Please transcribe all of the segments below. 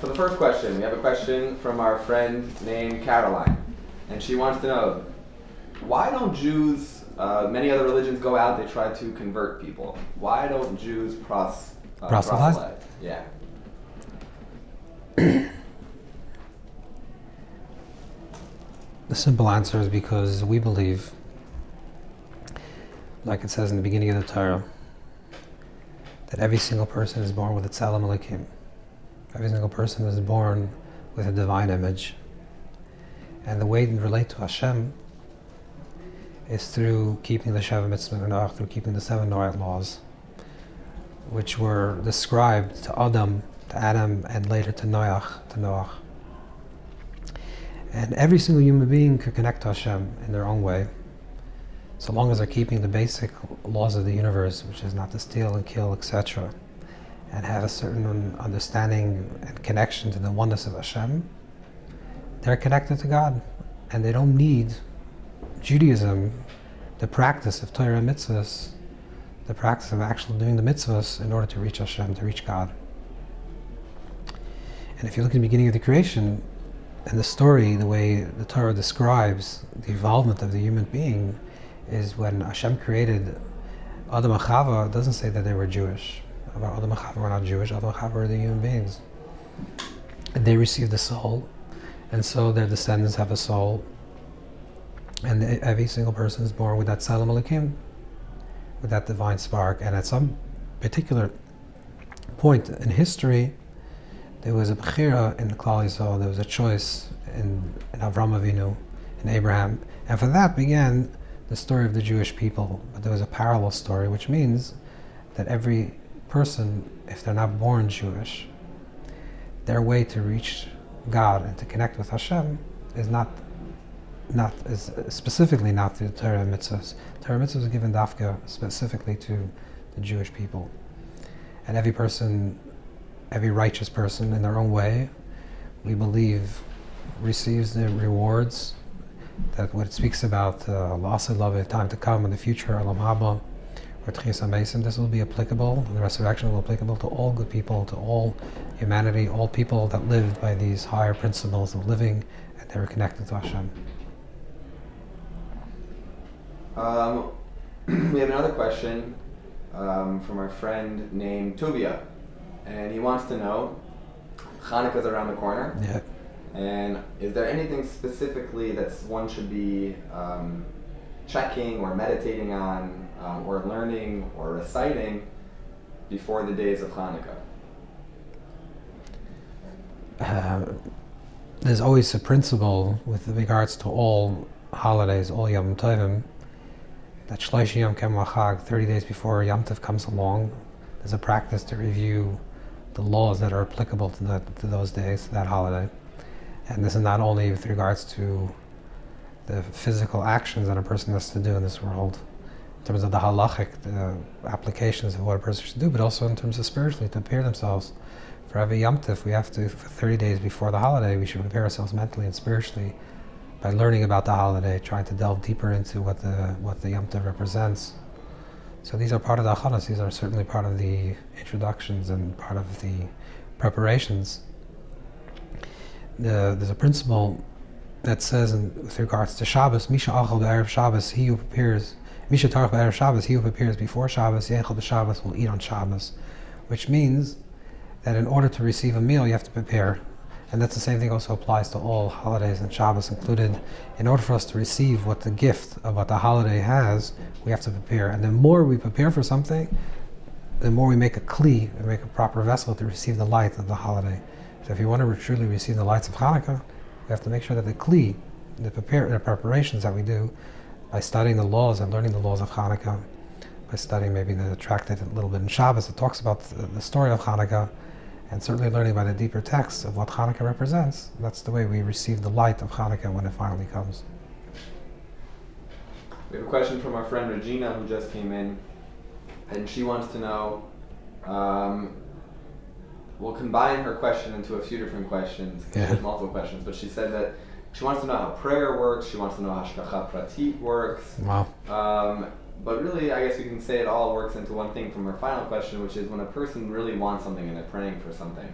For the first question, we have a question from our friend named Caroline, and she wants to know, why don't Jews, many other religions go out, they try to convert people. Why don't Jews proselyte? Yeah. The simple answer is because we believe, like it says in the beginning of the Torah, that every single person is born with a tzelem Elokim. Every single person is born with a divine image. And the way to relate to Hashem is through keeping the Sheva Mitzvot, through keeping the 7 Noah laws, which were described to Adam, and later to Noach. And every single human being could connect to Hashem in their own way, so long as they're keeping the basic laws of the universe, which is not to steal and kill, etc., and have a certain understanding and connection to the oneness of Hashem. They're connected to God, and they don't need Judaism, the practice of Torah and mitzvahs, the practice of actually doing the mitzvahs in order to reach Hashem, to reach God. And if you look at the beginning of the creation, and the story, the way the Torah describes the involvement of the human being, is when Hashem created Adam and Chava, it doesn't say that they were Jewish. Adam and Chava were not Jewish, Adam and Chava were the human beings. And they received the soul, and so their descendants have a soul. And every single person is born with that Tzelem Elokim, with that divine spark. And at some particular point in history, there was a bechira in the Klal Yisrael, there was a choice in Avram Avinu, in Abraham. And for that began the story of the Jewish people. But there was a parallel story, which means that every person, if they're not born Jewish, their way to reach God and to connect with Hashem is specifically not through the Torah and mitzvahs. Torah and mitzvahs are given dafka specifically to the Jewish people. And every person, every righteous person in their own way, we believe, receives the rewards that what it speaks about, loss of love in time to come in the future, Olam Haba, or Tchias HaMesim. This will be applicable, and the resurrection will be applicable to all good people, to all humanity, all people that lived by these higher principles of living, and they were connected to Hashem. We have another question from our friend named Tuvia, and he wants to know, Hanukkah's around the corner. Yeah. And is there anything specifically that one should be checking or meditating on or learning or reciting before the days of Hanukkah? There's always a principle with regards to all holidays, all Yom Tovim, that Shlosh Yom Kem Chag, 30 days before Yom Tov comes along, there's a practice to review the laws that are applicable to those days, to that holiday. And this is not only with regards to the physical actions that a person has to do in this world, in terms of the halachic, the applications of what a person should do, but also in terms of spiritually, to prepare themselves for every Yom Tov. We have to, for 30 days before the holiday, we should prepare ourselves mentally and spiritually by learning about the holiday, trying to delve deeper into what the Yom Tov represents. So these are part of the achanas, these are certainly part of the introductions and part of the preparations. There's a principle that says, with regards to Shabbos, Misha Achal B'Erev Shabbos, he who prepares, Misha Tarach B'Erev Shabbos, he who prepares before Shabbos, Yechal B'Shabbos, will eat on Shabbos. Which means that in order to receive a meal, you have to prepare. And that's the same thing also applies to all holidays, and Shabbos included. In order for us to receive what the gift of what the holiday has, we have to prepare. And the more we prepare for something, the more we make a kli, we make a proper vessel to receive the light of the holiday. So if you want to truly receive the lights of Hanukkah, we have to make sure that the kli, the preparations that we do, by studying the laws and learning the laws of Hanukkah, by studying maybe the tractate a little bit in Shabbos that talks about the story of Hanukkah, and certainly learning by the deeper texts of what Hanukkah represents, that's the way we receive the light of Hanukkah when it finally comes. We have a question from our friend Regina who just came in, and she wants to know, we'll combine her question into a few different questions, because she has multiple questions, but she said that she wants to know how prayer works, she wants to know how Hashgacha Pratit works. Wow. But really, I guess we can say it all works into one thing from her final question, which is when a person really wants something and they're praying for something,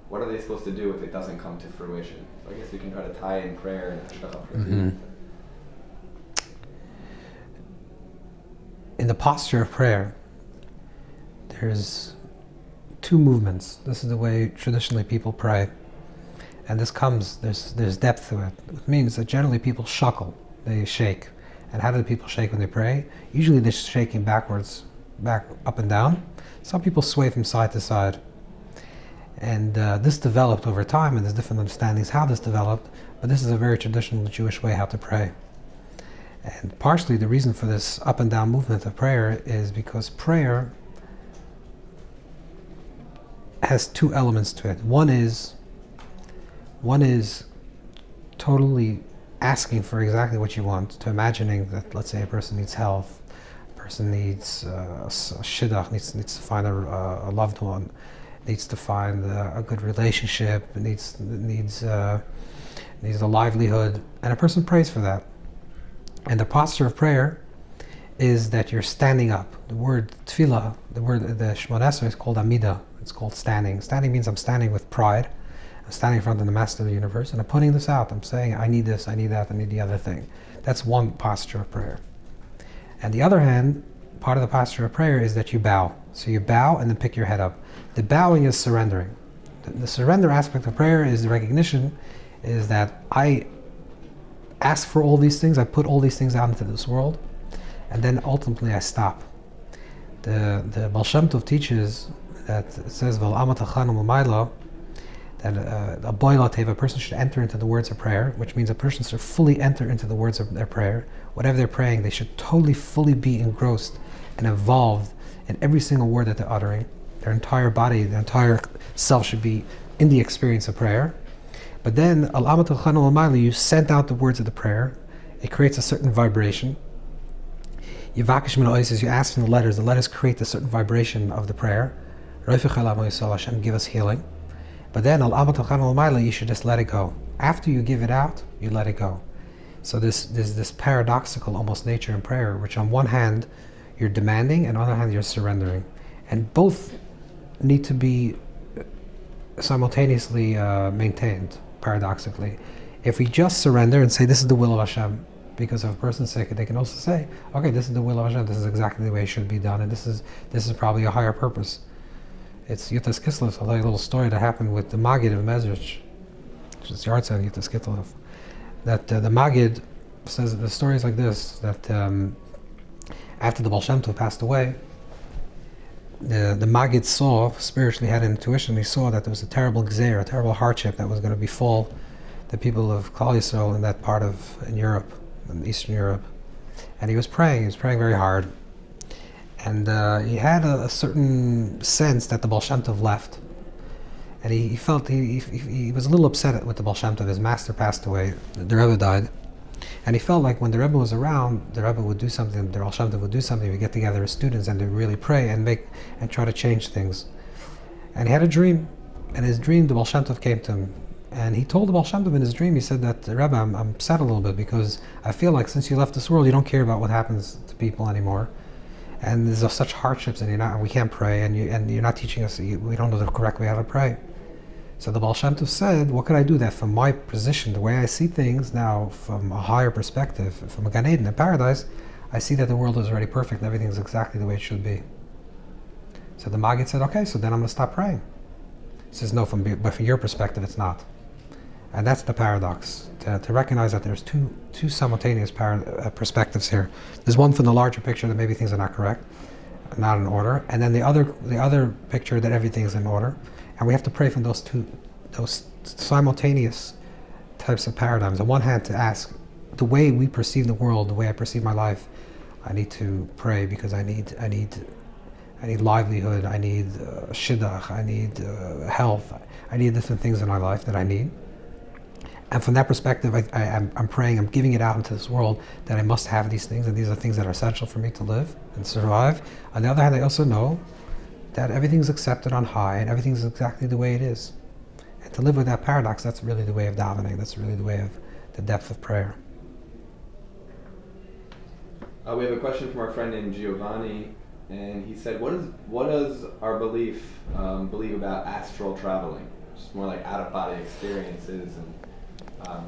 what are they supposed to do if it doesn't come to fruition? So I guess we can try to tie in prayer and In the posture of prayer, there's two movements. This is the way traditionally people pray. And there's depth to it. It means that generally people shuckle, they shake. And how do people shake when they pray? Usually they're shaking backwards, up and down. Some people sway from side to side. And this developed over time, and there's different understandings how this developed, but this is a very traditional Jewish way how to pray. And partially the reason for this up and down movement of prayer is because prayer has two elements to it. One is totally asking for exactly what you want, to imagining that, let's say, a person needs health, a person needs a shidduch, needs to find a loved one, needs to find a good relationship, needs a livelihood, and a person prays for that. And the posture of prayer is that you're standing up. The word tefillah, the Shemona Esrei is called amida. It's called standing. Standing means I'm standing with pride. I'm standing in front of the Master of the universe, and I'm putting this out. I'm saying, I need this, I need that, I need the other thing. That's one posture of prayer. And the other hand, part of the posture of prayer is that you bow. So you bow and then pick your head up. The bowing is surrendering. The surrender aspect of prayer is the recognition, is that I ask for all these things, I put all these things out into this world, and then ultimately I stop. The Baal Shem Tov teaches that it says, that a boilat teva, a person should enter into the words of prayer, which means a person should fully enter into the words of their prayer. Whatever they're praying, they should totally, fully be engrossed and involved in every single word that they're uttering. Their entire body, their entire self should be in the experience of prayer. But then, you send out the words of the prayer. It creates a certain vibration. You ask from the letters create a certain vibration of the prayer. Hashem, give us healing. But then, you should just let it go. After you give it out, you let it go. So there's this paradoxical almost nature in prayer, which on one hand, you're demanding, and on the other hand, you're surrendering. And both need to be simultaneously maintained, paradoxically. If we just surrender and say, this is the will of Hashem, because of a person's sake, they can also say, okay, this is the will of Hashem, this is exactly the way it should be done, and this is probably a higher purpose. It's Yutas Kislev. I'll tell you a little story that happened with the Maggid of Mezrich, which is the art side of Yutas Kislev. That the Maggid says the story is like this: that after the Baal Shem Tov passed away, the Maggid saw, spiritually had an intuition. He saw that there was a terrible gzeir, a terrible hardship that was going to befall the people of Klal Yisrael in that part in Europe, in Eastern Europe, and he was praying. He was praying very hard. And he had a certain sense that the Baal Shem Tov left. And he felt, he was a little upset with the Baal Shem Tov. His master passed away, the Rebbe died. And he felt like when the Rebbe was around, the Rebbe would do something, the Baal Shem Tov would do something, we'd get together as students and they'd really pray and try to change things. And he had a dream. And his dream, the Baal Shem Tov came to him. And he told the Baal Shem Tov in his dream, he said that, Rebbe, I'm upset a little bit because I feel like since you left this world, you don't care about what happens to people anymore. And there's such hardships, and we can't pray, and you're not teaching us. We don't know the correct way how to pray. So the Baal Shem Tov said, "What could I do that from my position, the way I see things now, from a higher perspective, from a Gan Eden, a paradise, I see that the world is already perfect, and everything is exactly the way it should be." So the Maggid said, "Okay, so then I'm going to stop praying." He says, "No, but from your perspective, it's not." And that's the paradox, to recognize that there's two simultaneous perspectives here. There's one from the larger picture that maybe things are not correct, not in order, and then the other picture that everything is in order. And we have to pray from those simultaneous types of paradigms. On one hand, to ask, the way we perceive the world, the way I perceive my life, I need to pray because I need livelihood, I need shidduch, I need health, I need different things in my life that I need. And from that perspective, I'm praying, I'm giving it out into this world that I must have these things, and these are things that are essential for me to live and survive. On the other hand, I also know that everything's accepted on high, and everything's exactly the way it is. And to live with that paradox, that's really the way of davening, that's really the way of the depth of prayer. We have a question from our friend named Giovanni, and he said, what does our believe about astral traveling? just more like out-of-body experiences and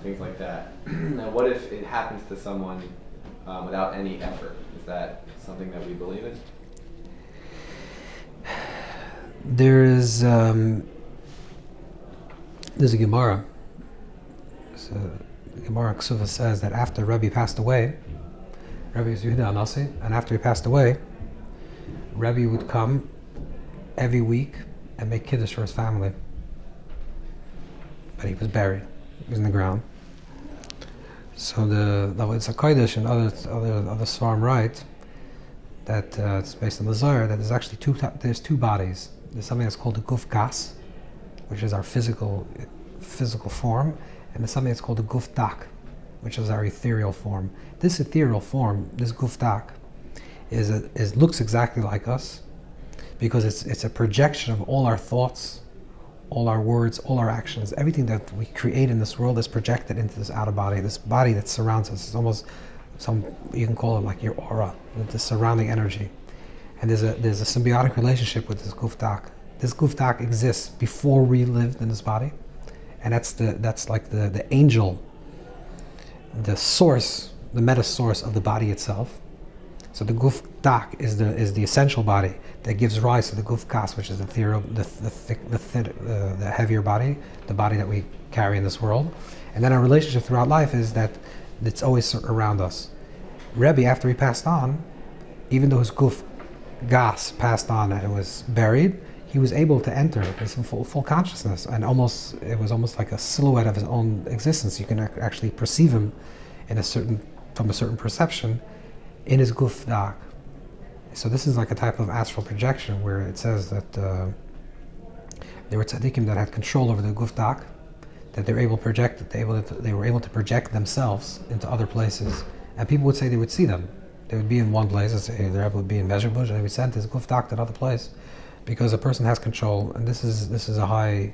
things like that. Now, what if it happens to someone without any effort? Is that something that we believe in? There's a Gemara. So the Gemara Ksuva says that after Rebbe passed away, Rebbe is Yehuda Anasi, and after he passed away, Rebbe would come every week and make kiddush for his family. But he was buried. He was in the ground. So it's a kodesh, and other Svarim write that it's based on the Zohar that there's actually there's two bodies. There's something that's called the guf gas, which is our physical form, and there's something that's called the guf dak, which is our ethereal form. This ethereal form, this guf dak, looks exactly like us, because it's a projection of all our thoughts, all our words, all our actions. Everything that we create in this world is projected into this outer body, this body that surrounds us. It's almost you can call it like your aura, the surrounding energy. And there's a symbiotic relationship with this guf dak. This guf dak exists before we lived in this body, and that's like the angel, the source, the meta source of the body itself. So the guf dak is the essential body that gives rise to the guf kas, which is the ethereal, the heavier body, the body that we carry in this world. And then our relationship throughout life is that it's always around us. Rebbe, after he passed on, even though his guf gas passed on and was buried, he was able to enter this full consciousness, and it was almost like a silhouette of his own existence. You can actually perceive him from a certain perception in his guf dak. So this is like a type of astral projection, where it says that there were tzaddikim that had control over the guf dak, that they were able to project themselves into other places, and people would say they would see them. They would be in one place, and say the Rebbe would be in Mezhebush, and he would send his guf dak to another place, because a person has control. And this is a high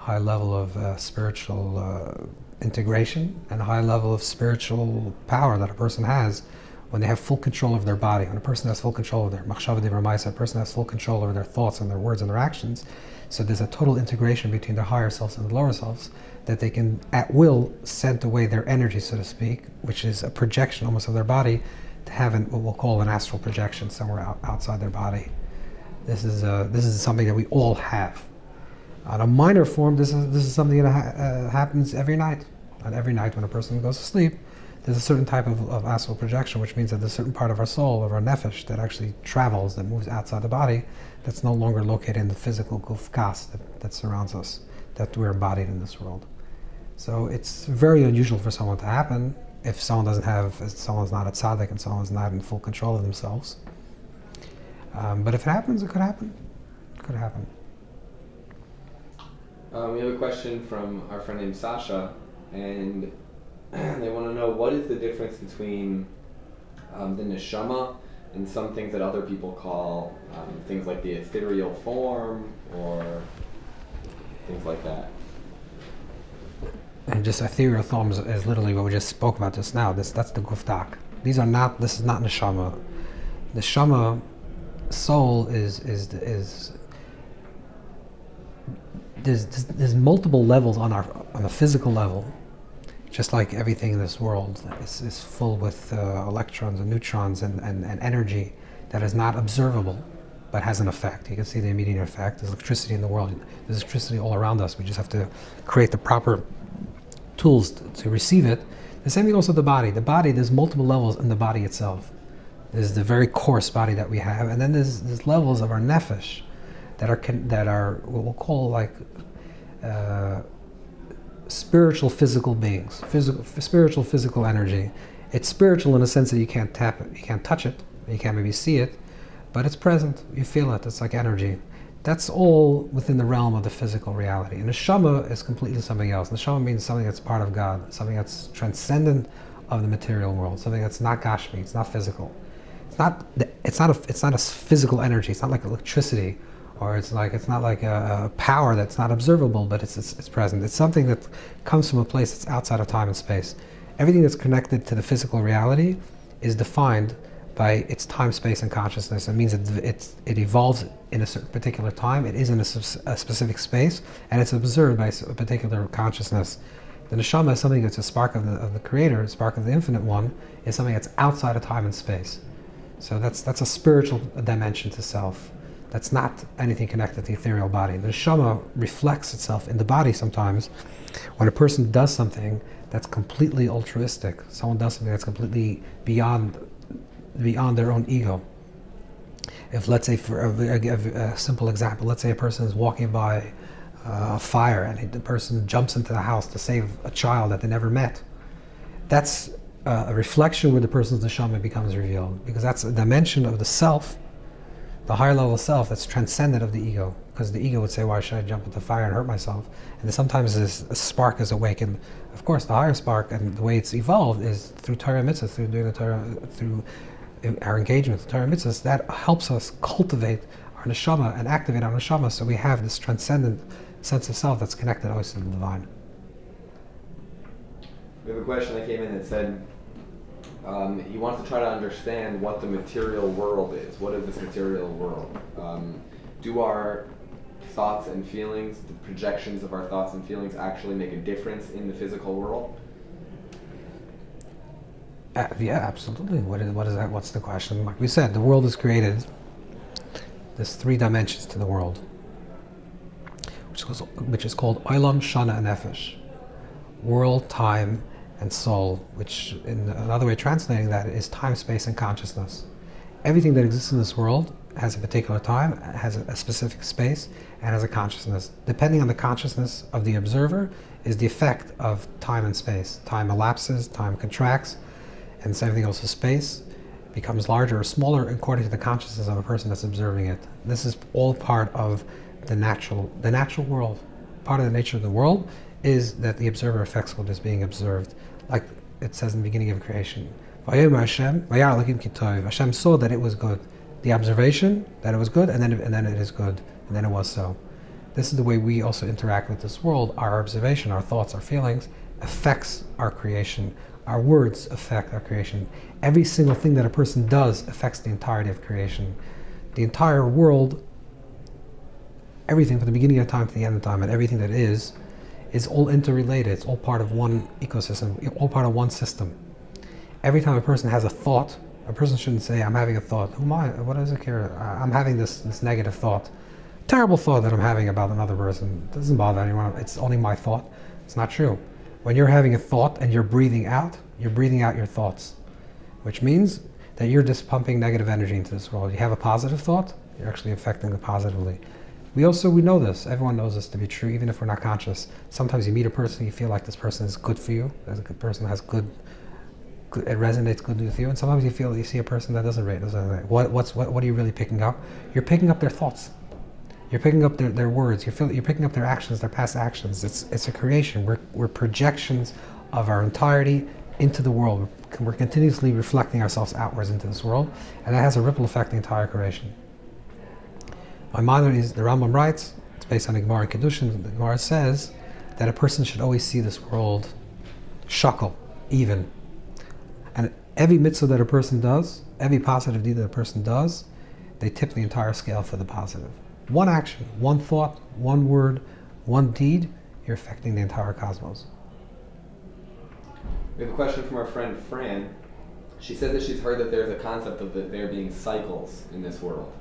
level of spiritual integration, and a high level of spiritual power that a person has when they have full control of their body. When a person has full control of their machshava devar ma'aseh, a person has full control over their thoughts and their words and their actions. So there's a total integration between their higher selves and the lower selves, that they can at will send away their energy, so to speak, which is a projection almost of their body, to have what we'll call an astral projection somewhere outside their body. This is something that we all have. On a minor form, this is something that happens every night. And every night when a person goes to sleep, there's a certain type of astral projection, which means that there's a certain part of our soul, of our nefesh, that actually travels, that moves outside the body, that's no longer located in the physical guf kas that surrounds us, that we're embodied in this world. So it's very unusual for someone to happen if someone's not a tzaddik and someone's not in full control of themselves. But if it happens, it could happen. It could happen. We have a question from our friend named Sasha, and they want to know, what is the difference between the Neshamah and some things that other people call things like the ethereal form, or things like that? And just ethereal form is literally what we just spoke about just now. That's the guf dak. This is not Neshamah. Neshamah, soul is there's multiple levels on a physical level. Just like everything in this world is full with electrons and neutrons and energy that is not observable, but has an effect. You can see the immediate effect. There's electricity in the world. There's electricity all around us. We just have to create the proper tools to receive it. The same thing also with the body. The body, there's multiple levels in the body itself. There's the very coarse body that we have, and then there's levels of our nefesh that are what we'll call like spiritual physical beings, spiritual physical energy. It's spiritual in the sense that you can't tap it, you can't touch it, you can't maybe see it, but it's present, you feel it, it's like energy. That's all within the realm of the physical reality. And Neshamah is completely something else. Neshamah means something that's part of God, something that's transcendent of the material world, something that's not gashmi, it's not physical. It's not a physical energy. It's not like electricity, or it's not like a power that's not observable, but it's present. It's something that comes from a place that's outside of time and space. Everything that's connected to the physical reality is defined by its time, space, and consciousness. It means it evolves in a certain particular time. It is in a specific space, and it's observed by a particular consciousness. The neshama is something that's a spark of the Creator, a spark of the Infinite One, is something that's outside of time and space. So that's a spiritual dimension to self. That's not anything connected to the ethereal body. The neshama reflects itself in the body sometimes when a person does something that's completely altruistic. Someone does something that's completely beyond their own ego. If, let's say, for a simple example, let's say a person is walking by a fire and the person jumps into the house to save a child that they never met. That's a reflection where the person's neshama becomes revealed, because that's a dimension of the self, the higher level self, that's transcendent of the ego. Because the ego would say, why should I jump into fire and hurt myself? And sometimes this spark is awakened. Of course, the higher spark and the way it's evolved is through Torah mitzvahs, through doing the Torah, through our engagement with Torah mitzvahs. That helps us cultivate our neshama and activate our neshama, so we have this transcendent sense of self that's connected always to the divine. We have a question that came in that said, he wants to try to understand what the material world is. What is this material world? Do our thoughts and feelings, the projections of our thoughts and feelings, actually make a difference in the physical world? Yeah, absolutely. What is that? What's the question? Like we said, the world is created. There's 3 dimensions to the world, which is called Olam, Shana, and Nefesh. World, time, and soul, which in another way translating that is time, space, and consciousness. Everything that exists in this world has a particular time, has a specific space, and has a consciousness. Depending on the consciousness of the observer is the effect of time and space. Time elapses, time contracts, and the same thing goes to space. Becomes larger or smaller according to the consciousness of a person that's observing it. This is all part of the natural world. Part of the nature of the world is that the observer affects what is being observed. Like it says in the beginning of creation. Hashem saw that it was good. The observation that it was good, and then it is good, and then it was so. This is the way we also interact with this world. Our observation, our thoughts, our feelings affects our creation. Our words affect our creation. Every single thing that a person does affects the entirety of creation. The entire world, everything from the beginning of time to the end of time, and everything that is all interrelated. It's all part of one ecosystem, all part of one system. Every time a person has a thought, a person shouldn't say, I'm having a thought. Who am I? What does it care? I'm having this negative thought. Terrible thought that I'm having about another person. It doesn't bother anyone. It's only my thought. It's not true. When you're having a thought and you're breathing out your thoughts, which means that you're just pumping negative energy into this world. You have a positive thought, you're actually affecting it positively. We know this. Everyone knows this to be true, even if we're not conscious. Sometimes you meet a person, you feel like this person is good for you. As a good person has good, it resonates good with you. And sometimes you see a person that doesn't resonate. What are you really picking up? You're picking up their thoughts. You're picking up their words. You're picking up their actions, their past actions. It's a creation. We're projections of our entirety into the world. We're continuously reflecting ourselves outwards into this world, and that has a ripple effect the entire creation. My mother is, the Rambam writes, it's based on the Gemara and Kedushin. The Gemara says that a person should always see this world shakel, even. And every mitzvah that a person does, every positive deed that a person does, they tip the entire scale for the positive. One action, one thought, one word, one deed, you're affecting the entire cosmos. We have a question from our friend Fran. She says that she's heard that there's a concept of there being cycles in this world.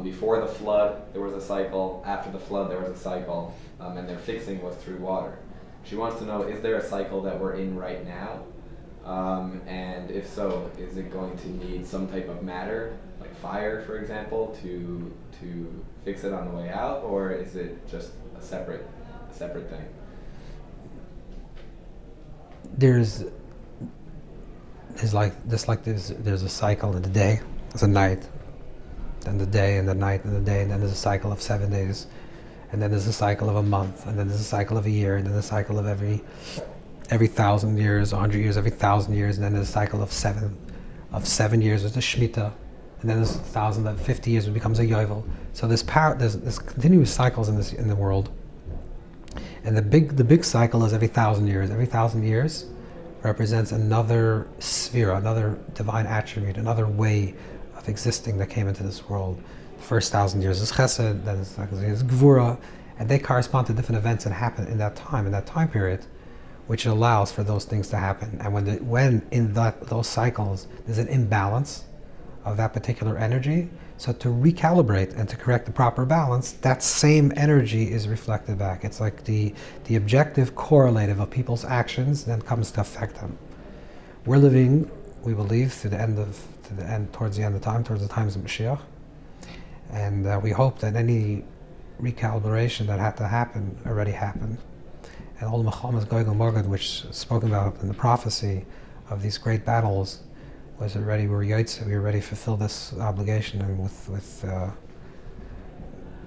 Before the flood, there was a cycle. After the flood, there was a cycle. And their fixing was through water. She wants to know, is there a cycle that we're in right now? And if so, is it going to need some type of matter, like fire, for example, to fix it on the way out? Or is it just a separate thing? There's a cycle in the day. There's a night, then the day, and the night, and the day, and then there's a cycle of 7 days, and then there's a cycle of a month, and then there's a cycle of a year, and then a cycle of every 1,000 years, 100 years, every 1,000 years, and then there's a cycle of 7 years with the Shemitah, and then there's 1,050 years it becomes a Yovel. So there's continuous cycles in the world. And the big cycle is every 1,000 years. Every 1,000 years, represents another sphere, another divine attribute, another way of existing that came into this world. The first 1,000 years is Chesed, then it's Gvura, and they correspond to different events that happen in that time period, which allows for those things to happen. And when in those cycles there's an imbalance of that particular energy, so to recalibrate and to correct the proper balance, that same energy is reflected back. It's like the objective correlative of people's actions then comes to affect them. We're living, we believe, towards the end of time, towards the times of Mashiach, and we hope that any recalibration that had to happen already happened. And all the Mechamas Gog and Magog, which is spoken about in the prophecy of these great battles, was already we already fulfilled this obligation, and with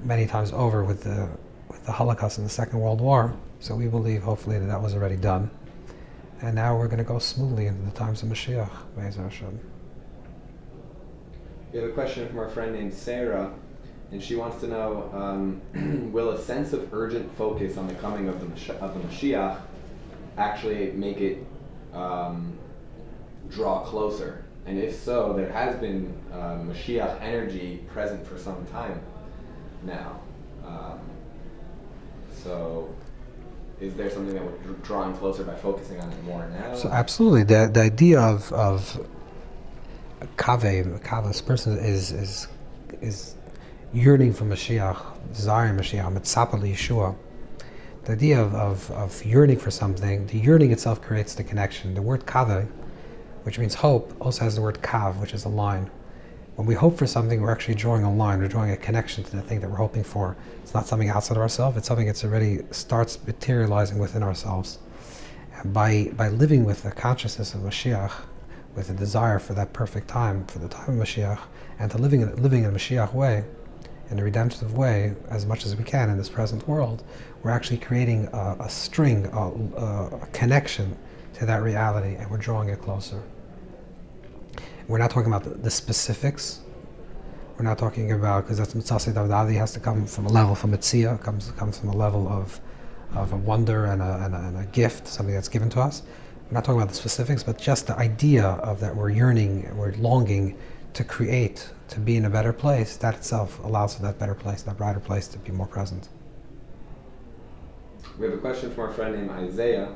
many times over with the Holocaust and the Second World War. So we believe, hopefully, that was already done, and now we're going to go smoothly into the times of Mashiach. Be'ez Hashem. We have a question from our friend named Sarah, and she wants to know: will a sense of urgent focus on the coming of the Mashiach actually make it draw closer? And if so, there has been Mashiach energy present for some time now. So is there something that we're drawing closer by focusing on it more now? So absolutely. The idea of kaveh, this person is yearning for Mashiach, desiring Mashiach, mitzapa Yeshua. The idea of yearning for something, the yearning itself creates the connection. The word kaveh, which means hope, also has the word kav, which is a line. When we hope for something, we're actually drawing a line, we're drawing a connection to the thing that we're hoping for. It's not something outside of ourselves, it's something that's already starts materializing within ourselves. And by living with the consciousness of Mashiach, with a desire for that perfect time, for the time of Mashiach, and to living in a Mashiach way, in a redemptive way, as much as we can in this present world, we're actually creating a string, a connection to that reality, and we're drawing it closer. We're not talking about the specifics. We're not talking about, because that's Mitzvah Davdadi, has to come from a level, from Mitzvah, comes from a level of a wonder and a gift, something that's given to us. We're not talking about the specifics, but just the idea of that we're yearning, we're longing to create, to be in a better place. That itself allows for that better place, that brighter place to be more present. We have a question from our friend named Isaiah,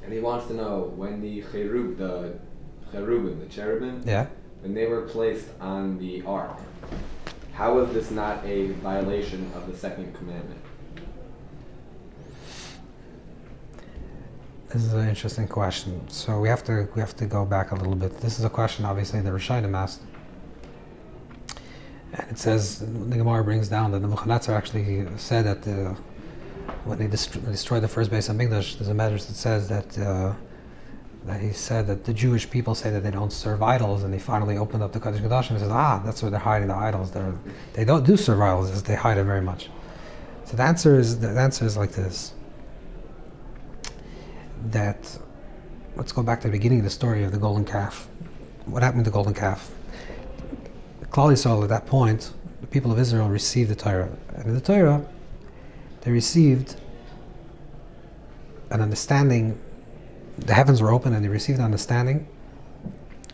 and he wants to know when the cherubim, Yeah. when they were placed on the ark, how was this not a violation of the second commandment? This is an interesting question. So we have to go back a little bit. This is a question, obviously, that Rishonim asked, and it says the Gemara brings down that the Nebuchadnezzar actually said that when they destroyed the first base of Mikdash, there's a medrash that says that he said that the Jewish people say that they don't serve idols, and he finally opened up the Kodesh Kodashim and says, that's where they're hiding the idols. They don't do serve idols, they hide it very much. So the answer is like this. That, let's go back to the beginning of the story of the golden calf. What happened to the golden calf? Klal Yisrael, at that point, the people of Israel received the Torah. And in the Torah, they received an understanding. The heavens were open and they received an understanding.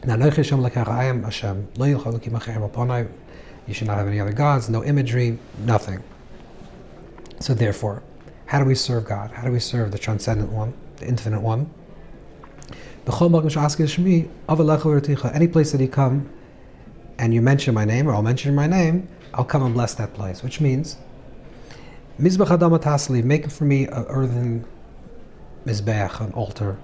Now, I am Hashem. You should not have any other gods, no imagery, nothing. So therefore, how do we serve God? How do we serve the transcendent one, the infinite one? Any place that you come and you mention my name, or I'll mention my name, I'll come and bless that place. Which means, Mizbech Adama Tasli, make for me an earthen Mizbeach, an altar.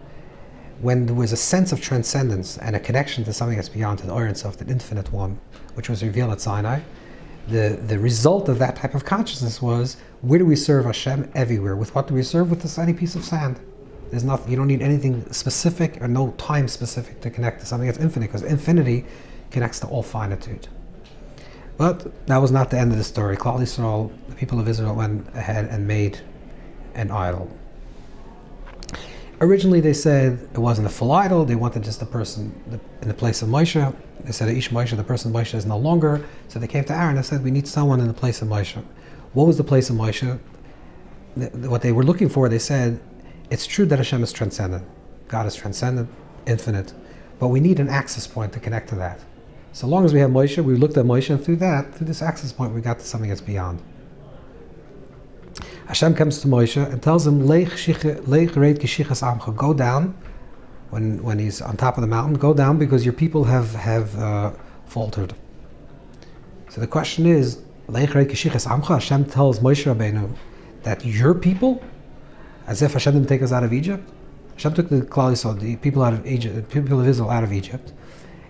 When there was a sense of transcendence and a connection to something that's beyond, to the Or Ein-Sof, the infinite one, which was revealed at Sinai, the result of that type of consciousness was, where do we serve Hashem? Everywhere. With what do we serve? With this tiny piece of sand. There's nothing. You don't need anything specific or no time specific to connect to something that's infinite, because infinity connects to all finitude. But that was not the end of the story. Klal Yisrael, the people of Israel, went ahead and made an idol. Originally they said it wasn't a full idol, they wanted just the person in the place of Moshe. They said Ish Moshe, the person Moshe is no longer. So they came to Aaron and said, we need someone in the place of Moshe. What was the place of Moshe? What they were looking for, they said, it's true that Hashem is transcendent. God is transcendent, infinite, but we need an access point to connect to that. So long as we have Moshe, we looked at Moshe, and through this access point, we got to something that's beyond. Hashem comes to Moshe and tells him, Lech reid kishichas amcha, go down, when he's on top of the mountain, go down because your people have faltered. So the question is, Lech reid kishichas amcha, Hashem tells Moshe Rabbeinu that your people, as if Hashem didn't take us out of Egypt. Hashem took the Klal Yisrael, the people of Israel out of Egypt,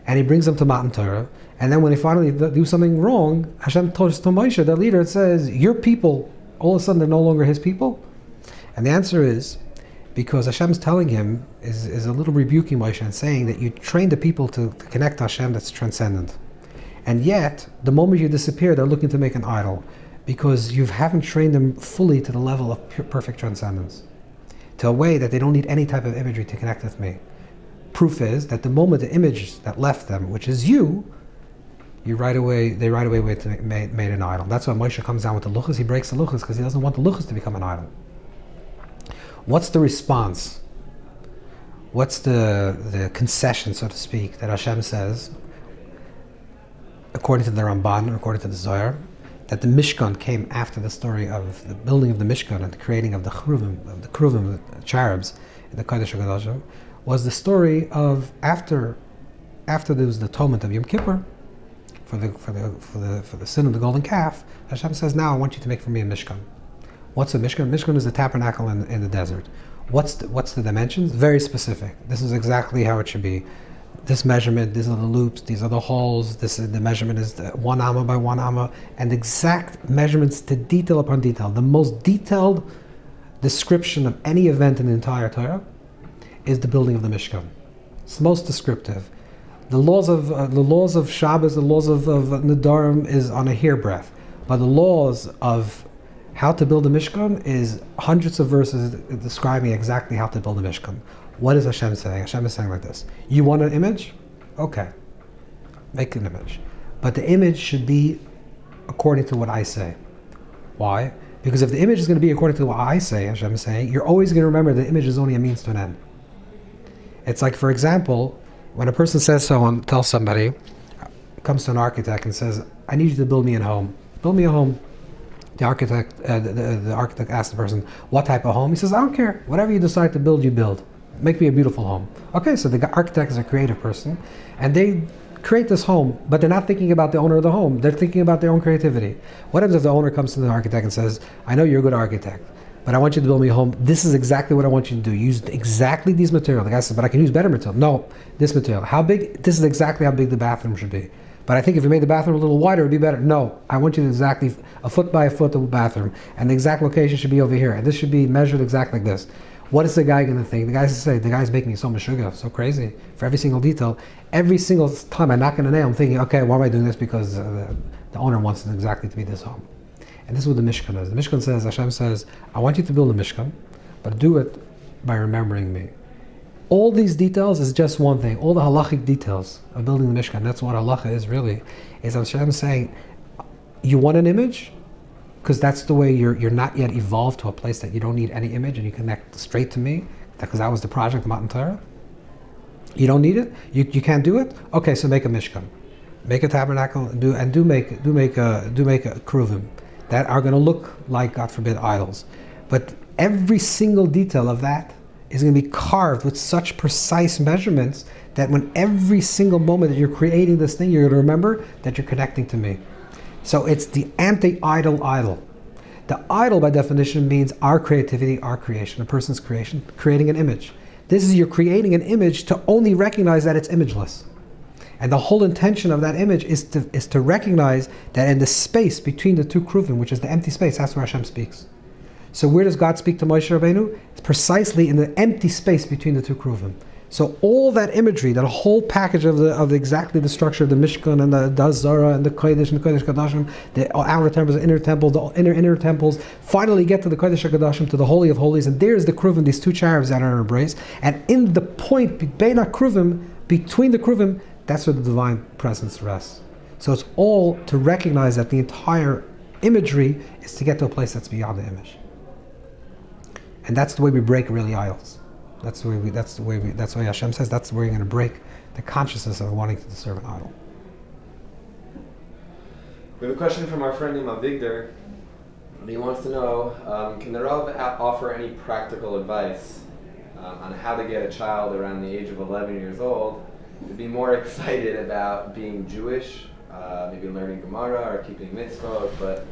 and he brings them to Matan Torah. And then when they finally do something wrong, Hashem tells to Moshe, the leader, it says, your people, all of a sudden they're no longer his people. And the answer is, because Hashem's telling him, is a little rebuking Moshe and saying that you train the people to connect to Hashem that's transcendent. And yet, the moment you disappear, they're looking to make an idol, because you haven't trained them fully to the level of perfect transcendence, to a way that they don't need any type of imagery to connect with me. Proof is that the moment the image that left them, which is you, they right away made an idol. That's why Moshe comes down with the luchas. He breaks the luchas because he doesn't want the luchas to become an idol. What's the response? What's the concession, so to speak, that Hashem says, according to the Ramban, according to the Zohar, that the Mishkan came after the story of the building of the Mishkan and the creating of the Kruvim, the cherubs, in the Kodesh HaKadoshim, was the story of after there was the atonement of Yom Kippur for the sin of the golden calf. Hashem says, now I want you to make for me a Mishkan. What's a Mishkan? Mishkan is the tabernacle in the desert. What's the dimensions? Very specific. This is exactly how it should be. This measurement, these are the loops, these are the holes, the measurement is 1 amma by 1 amma, and exact measurements to detail upon detail. The most detailed description of any event in the entire Torah is the building of the Mishkan. It's the most descriptive. The laws of Shabbos, the laws of Nadarim is on a hairbreadth, but the laws of how to build a Mishkan is hundreds of verses describing exactly how to build a Mishkan. What is Hashem saying? Hashem is saying like this: you want an image? Okay, make an image. But the image should be according to what I say. Why? Because if the image is going to be according to what I say, Hashem is saying, you're always going to remember the image is only a means to an end. It's like, for example, when a person tells somebody, comes to an architect and says, I need you to build me a home. Build me a home. The architect asks the person, what type of home? He says, I don't care. Whatever you decide to build, you build. Make me a beautiful home. Okay, so the architect is a creative person, and they create this home, but they're not thinking about the owner of the home. They're thinking about their own creativity. What happens if the owner comes to the architect and says, I know you're a good architect, but I want you to build me a home. This is exactly what I want you to do. Use exactly these materials. The guy says, but I can use better material. No, this material. How big? This is exactly how big the bathroom should be. But I think if you made the bathroom a little wider, it would be better. No, I want you to exactly a foot by a foot of a bathroom, and the exact location should be over here, and this should be measured exactly like this. What is the guy going to think? The guy's going to say, the guy's making me so much sugar, so crazy, for every single detail. Every single time I knock on a nail, I'm thinking, okay, why am I doing this? Because the owner wants it exactly to be this home. And this is what the Mishkan is. The Mishkan says, Hashem says, I want you to build a Mishkan, but do it by remembering me. All these details is just one thing. All the halachic details of building the Mishkan, that's what halacha is really, is Hashem saying, you want an image? Because that's the way you're not yet evolved to a place that you don't need any image and you connect straight to me, because that was the project of Matan Torah. You don't need it? You can't do it? Okay, so make a Mishkan. Make a tabernacle and do make a kruvim that are going to look like, God forbid, idols. But every single detail of that is going to be carved with such precise measurements that when every single moment that you're creating this thing, you're going to remember that you're connecting to me. So it's the anti-idol idol. The idol, by definition, means our creativity, our creation, a person's creation, creating an image. This is you're creating an image to only recognize that it's imageless. And the whole intention of that image is to recognize that in the space between the two kruvim, which is the empty space, that's where Hashem speaks. So where does God speak to Moshe Rabbeinu? It's precisely in the empty space between the two kruvim. So all that imagery, that whole package of exactly the structure of the Mishkan and the Das Zara and the Kodesh and the Kodesh Kadashim, the outer temples, the inner temples, the inner temples, finally get to the Kodesh Kadashim, to the Holy of Holies, and there's the kruvim, these two cherubs that are in embrace, and in the point between the kruvim, that's where the divine presence rests. So it's all to recognize that the entire imagery is to get to a place that's beyond the image. And that's the way we break really idols. That's the way Hashem says that's where you're going to break the consciousness of wanting to serve an idol. We have a question from our friend named Avigdor. He wants to know, can the Rav offer any practical advice on how to get a child around the age of 11 years old to be more excited about being Jewish, maybe learning Gemara or keeping mitzvot, but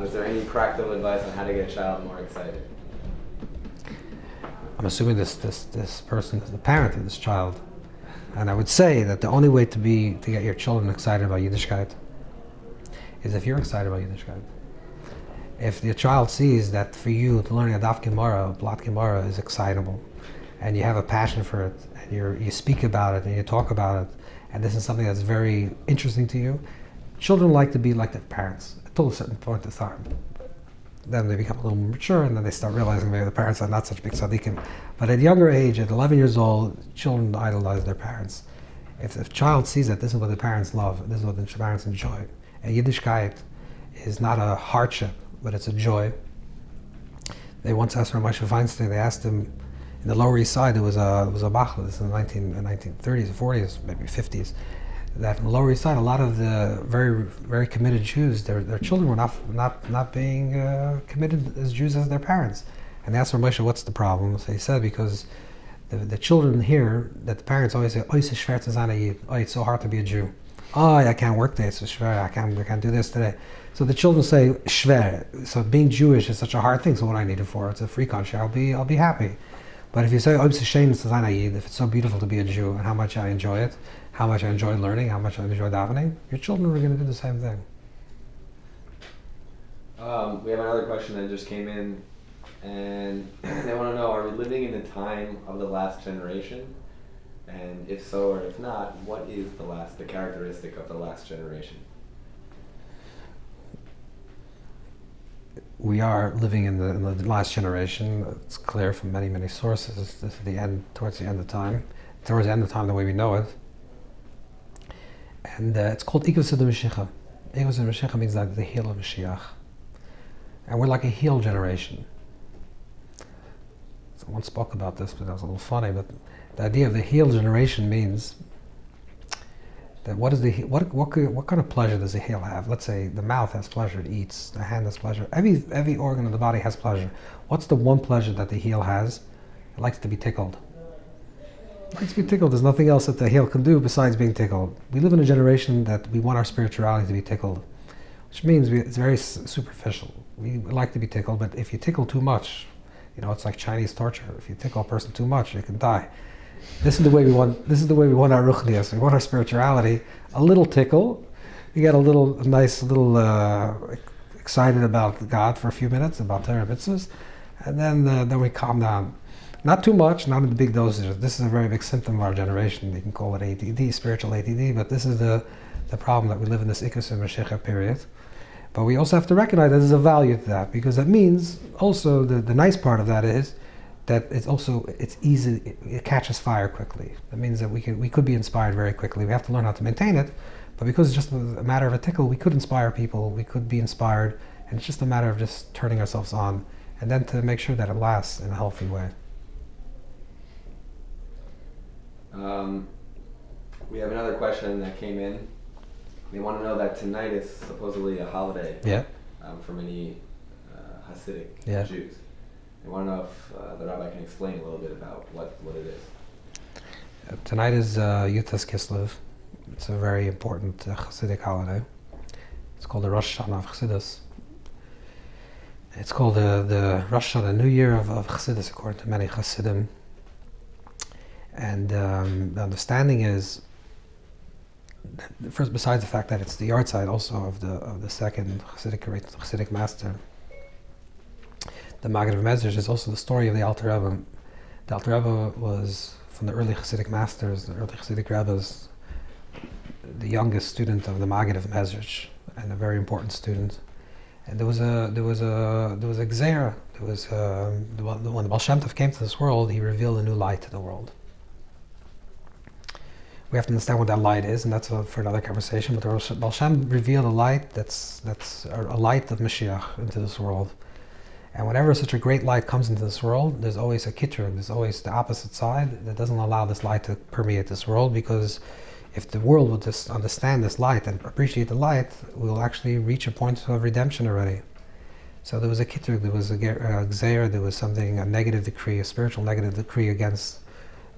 is there any practical advice on how to get a child more excited? I'm assuming this person is the parent of this child, and I would say that the only way to get your children excited about Yiddishkeit is if you're excited about Yiddishkeit. If your child sees that for you to learning a daf Gemara, a blot Gemara is excitable, and you have a passion for it, and you speak about it and you talk about it, and this is something that's very interesting to you, children like to be like their parents until a certain point of time. Then they become a little more mature, and then they start realizing maybe the parents are not such big tzaddikim. But at a younger age, at 11 years old, children idolize their parents. If the child sees that this is what the parents love, this is what the parents enjoy, and Yiddishkeit is not a hardship, but it's a joy. They once asked Rav Moshe Feinstein, they asked him, in the Lower East Side, there was a machla, this is in the 1930s, 40s, maybe 50s, that in the Lower East Side, a lot of the very, very committed Jews, their children were not being committed as Jews as their parents. And they asked Rav Moshe, what's the problem? So he said, because the children hear that the parents always say, "Oh, it's schwer zu sein a Yid. Oh, it's so hard to be a Jew. Oh, I can't work today, it's so schwer, I can't do this today." So the children say, "Schwer." So being Jewish is such a hard thing, so what do I need it for? It's a free country, I'll be happy. But if you say, "Oh, it's a shame zu sein a Yid," if it's so beautiful to be a Jew, and how much I enjoy it, how much I enjoy learning, how much I enjoy davening, your children are going to do the same thing. We have another question that just came in, and they want to know, are we living in the time of the last generation? And if so or if not, what is the characteristic of the last generation? We are living in the last generation. It's clear from many, many sources. This is towards the end of time the way we know it. And it's called Igos of the Mashiach. Igos of the Mashiach means like the heel of Mashiach. And we're like a heel generation. Someone spoke about this, but that was a little funny. But the idea of the heel generation means that what kind of pleasure does a heel have? Let's say the mouth has pleasure, it eats. The hand has pleasure. Every organ of the body has pleasure. What's the one pleasure that the heel has? It likes to be tickled. It likes to be tickled. There's nothing else that the heel can do besides being tickled. We live in a generation that we want our spirituality to be tickled, which means it's very superficial. We like to be tickled, but if you tickle too much, it's like Chinese torture. If you tickle a person too much, you can die. This is the way we want our ruchnias. We want our spirituality. A little tickle, you get excited about God for a few minutes, about Torah mitzvahs, and then we calm down. Not too much, not in the big dosages. This is a very big symptom of our generation. You can call it ADD, spiritual ADD, but this is the problem, that we live in this Ikus and Mashiach period. But we also have to recognize that there's a value to that, because that means also the nice part of that is that it's easy, it catches fire quickly. That means that we could be inspired very quickly. We have to learn how to maintain it, but because it's just a matter of a tickle, we could inspire people, we could be inspired, and it's just a matter of just turning ourselves on, and then to make sure that it lasts in a healthy way. We have another question that came in. They want to know that tonight is supposedly a holiday for many Hasidic Jews. They want to know if the rabbi can explain a little bit about what it is. Tonight is Yutas Kislev. It's a very important Hasidic holiday. It's called the Rosh Hashanah of Chassidus. It's called the Rosh Hashanah, New Year of Chassidus, according to many Hasidim. And the understanding is, first, besides the fact that it's the yard side also of the second Hasidic master, the Maggid of Mezrich, is also the story of the Alter Rebbe. The Alter Rebbe was from the early Hasidic masters, the early Hasidic Rebbes, the youngest student of the Maggid of Mezrich, and a very important student. And there was a gzeira. When the Baal Shem Tov came to this world, he revealed a new light to the world. We have to understand what that light is, and that's for another conversation. But the Baal Shem revealed a light that's a light of Mashiach into this world. And whenever such a great light comes into this world, there's always a kitrug, there's always the opposite side that doesn't allow this light to permeate this world, because if the world would just understand this light and appreciate the light, we'll actually reach a point of redemption already. So there was a kitrug, there was a gzeir, there was something, a negative decree, a spiritual negative decree against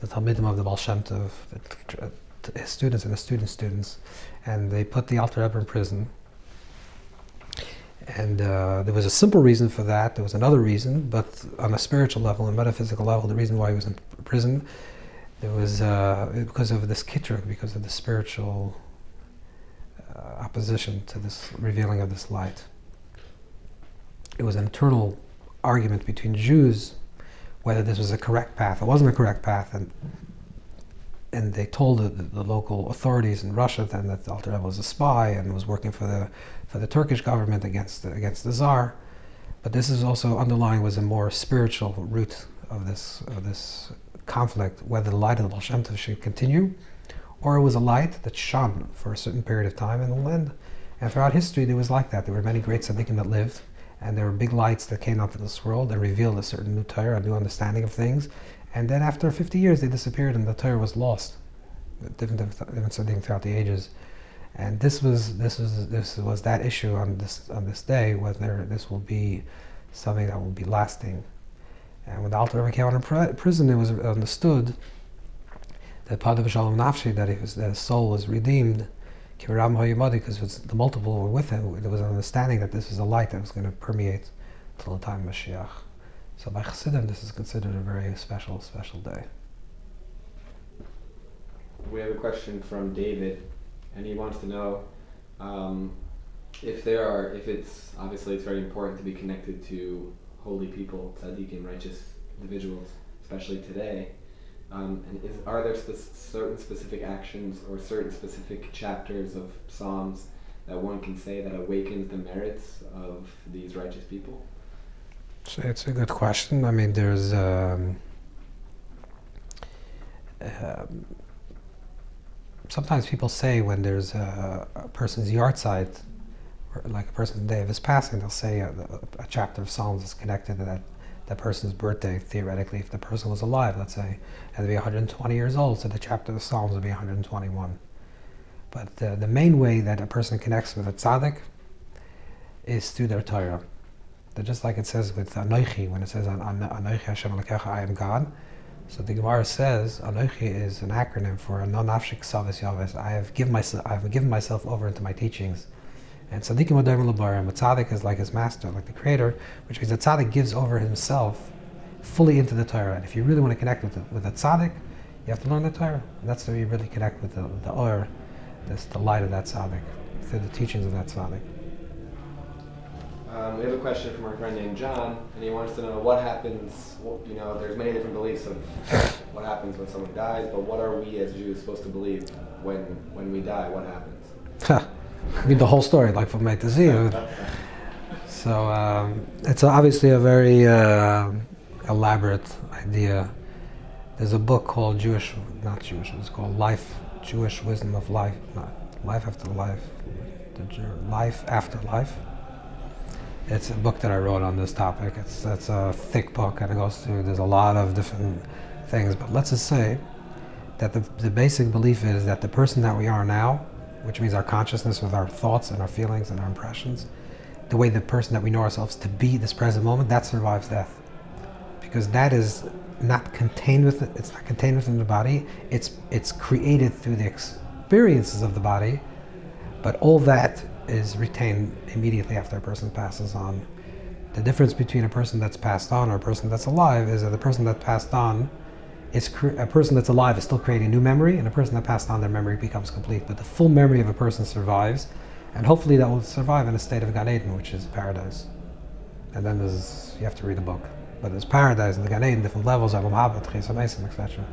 the Talmidim of the Baal Shem Tov, his students and the students, and they put the Alter Rebbe in prison. And there was a simple reason for that. There was another reason, but on a spiritual level and metaphysical level, the reason why he was in prison, there was because of this kitrug, because of the spiritual opposition to this revealing of this light. It was an internal argument between Jews whether this was a correct path. It wasn't a correct path, and they told the local authorities in Russia then that the Alter Rebbe was a spy and was working for the Turkish government against the Tsar. But this is also underlying was a more spiritual root of this conflict, whether the light of the Baal Shem Tov should continue, or it was a light that shone for a certain period of time and will end. And throughout history, there was like that. There were many great tzaddikim that lived, and there were big lights that came out to this world and revealed a certain new Torah, a new understanding of things. And then after 50 years, they disappeared, and the Torah was lost. Different tzaddikim throughout the ages. And this was that issue on this day, whether this will be something that will be lasting. And when the Alter Rebbe came out of prison, it was understood that part of Shalom Nafshi, that his soul was redeemed, because the multiple were with him. There was an understanding that this was a light that was going to permeate till the time of Mashiach. So by Chassidim, this is considered a very special day. We have a question from David, and he wants to know if it's obviously it's very important to be connected to holy people, tzaddikim, righteous individuals, especially today. And are there certain specific actions or certain specific chapters of Psalms that one can say that awakens the merits of these righteous people? So it's a good question. I mean, there's sometimes people say when there's a person's yahrzeit, or like a person's day of his passing, they'll say a chapter of Psalms is connected to that person's birthday. Theoretically, if the person was alive, let's say, and they'd be 120 years old, so the chapter of the Psalms would be 121. But the main way that a person connects with a tzaddik is through their Torah. That just like it says with Anochi, when it says Anochi Hashem Elokecha, I am God. So the Gemara says Anochi is an acronym for No Nafshik Savis Yavis. I have given myself over into my teachings. And tzaddikim adayim l'barim, a tzaddik is like his master, like the creator, which means a tzaddik gives over himself fully into the Torah. And if you really want to connect with a tzaddik, you have to learn the Torah. And that's how you really connect with the or, the light of that tzaddik, through the teachings of that tzaddik. We have a question from our friend named John, and he wants to know what happens. There's many different beliefs of what happens when someone dies, but what are we as Jews supposed to believe when we die? What happens? Read the whole story, like from A to Z. So it's obviously a very elaborate idea. There's a book called it's called Jewish Wisdom of Life, Life After Life, Life After Life. It's a book that I wrote on this topic. It's a thick book, and it goes through, there's a lot of different things, but let's just say that the basic belief is that the person that we are now, which means our consciousness with our thoughts and our feelings and our impressions, the way the person that we know ourselves to be this present moment, that survives death. Because that is not contained it's not contained within the body, it's created through the experiences of the body, but all that is retained immediately after a person passes on. The difference between a person that's passed on or a person that's alive is that the person that passed on, a person that's alive is still creating new memory, and a person that passed on, their memory becomes complete. But the full memory of a person survives, and hopefully that will survive in a state of Gan Eden, which is paradise. And then you have to read the book. But there's paradise and the Gan Eden, different levels, etc.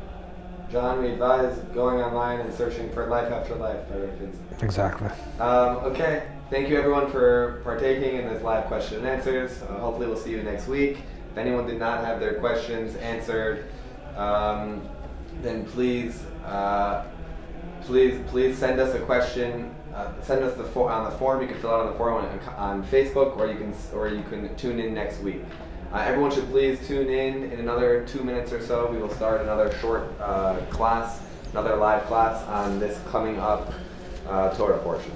John, we advise going online and searching for Life After Life by Rav Pinson. Exactly. Okay, thank you everyone for partaking in this live question and answers. Hopefully we'll see you next week. If anyone did not have their questions answered, then please send us a question send us on the form. You can fill out on the form on Facebook, or you can tune in next week. Everyone should please tune in another 2 minutes or so. We will start another short class, another live class on this coming up Torah portion.